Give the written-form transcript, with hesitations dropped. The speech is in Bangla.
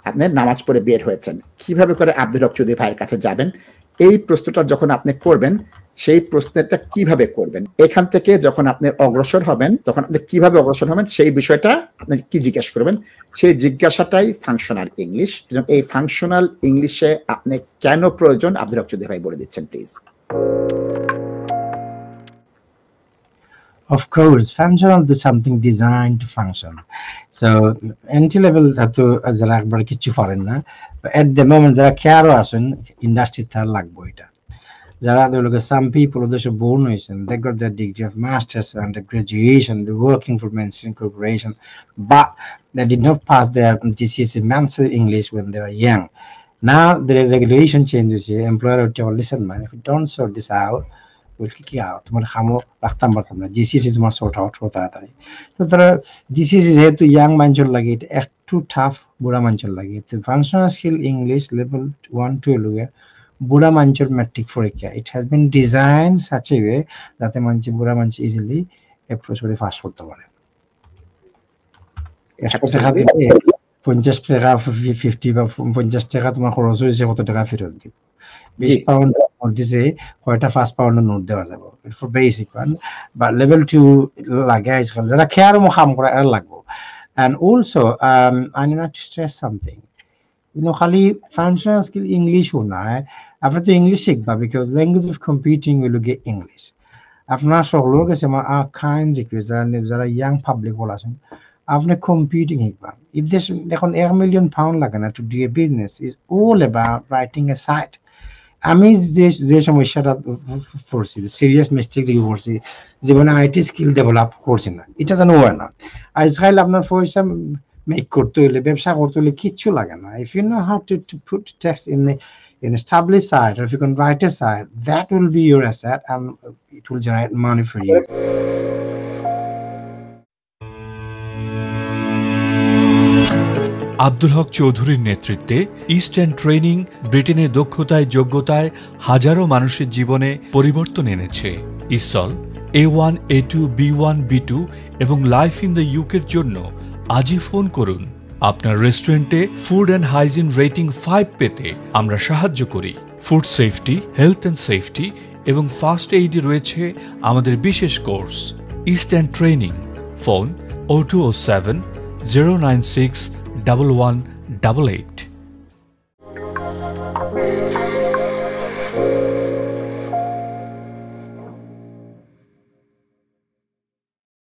আপনি নামাজ পড়ে বের হয়েছেন, কিভাবে করে আব্দুল হক চৌধুরী ভাইয়ের কাছে যাবেন? এই প্রশ্নটা যখন আপনি করবেন, সেই প্রশ্নটা কিভাবে করবেন, এখান থেকে যখন আপনি অগ্রসর হবেন, তখন আপনি কিভাবে অগ্রসর হবেন সেই বিষয়টা আপনি কি জিজ্ঞাসা করবেন, সেই জিজ্ঞাসাটাই ফাংশনাল ইংলিশ। এই ফাংশনাল ইংলিশে আপনি কেন প্রয়োজন আব্দুল হক চৌধুরী ভাই বলে দিচ্ছেন please. Of course, functional is something designed to function. So entry level to যারা একবার কিছু পারেন না, at the moment যারা কেয়ারও আসেন ইন্ডাস্ট্রি তার লাগবে এটা। যারা ধরো some people ওদের সব born হয়েছেন, they got their degree of masters and graduation, they're working for mainstream corporation, but they did not pass their GCSE maths English when they were young. Now the regulation changes. Employer will tell, listen man, if you don't sort this out, we'll kick you out. তোমার খামো রাখতাম পারতাম না, GCSE তোমার sort out হতে তাড়াতাড়ি। তো তারা GCSE যেহেতু ইয়াং মানুষের লাগে এটা একটু টাফ, বুড়া মানুষের লাগে। তো ফাংশনাল স্কিল ইংলিশ লেভেল 1-2 লগে বুড়া মানুষের ম্যাট্রিক পরীক্ষা, it has been designed such a way যাতে বুড়া মানুষ ইজিলি অ্যাপ্রোচ করে পাস করতে পারে। 50 টাকা 50 বা 50 টাকা তোমার খরচ হয়েছে, কত টাকা ফেরত দিব? 20 পাউন্ড দিছে, কয়টা 5 পাউন্ডের নোট দেওয়া যাবে ফর বেসিক ওয়ান। বা লেভেল 2 লাগে আজকাল যারা খেয়ার মুখাম করা এর লাগবে। And also I need to stress something, খালি ফাংশনাল স্কিল ইংলিশ ও না, আপনি তো ইংলিশ শিখবা, because language of competing will get English. আপনার সকলের কাছে আমার কাইন্ড রিকোয়েস্ট, যারা ইয়াং পাবলিক বল আছেন, আপনি কম্পিউটিং শিখবা। দেখুন 1 মিলিয়ন পাউন্ড লাগে না to do a business, is all about writing a site. আমি যে সমস্যাটা পড়ছি, সিরিয়াস মিস্টেক যেগুলো করছি জীবনে, আইটি স্কিল ডেভেলপ করছি না, এটা যেন হয় না। আজকাল আপনার পয়সা মেক করতে হলে, ব্যবসা করতে হলে কিচ্ছু লাগে না। If you know how to put text in an established site, or if you can write a site, that will be your asset and it will generate money for you. Abdul হক চৌধুরীর নেতৃত্বে ইস্টার্ন ট্রেনিং ব্রিটেনের দক্ষতায় যোগ্যতায় হাজারো মানুষের জীবনে পরিবর্তন এনেছে। Isle A1, A2, B1, B2 এবং লাইফ ইন দ্য ইউকের জন্য আজই ফোন করুন। আপনার রেস্টুরেন্টে ফুড অ্যান্ড হাইজিন রেটিং 5 পেতে আমরা সাহায্য করি। Food safety, health and safety এবং ফার্স্ট এইডে রয়েছে আমাদের বিশেষ কোর্স। Eastern training, phone 0207 096 1188।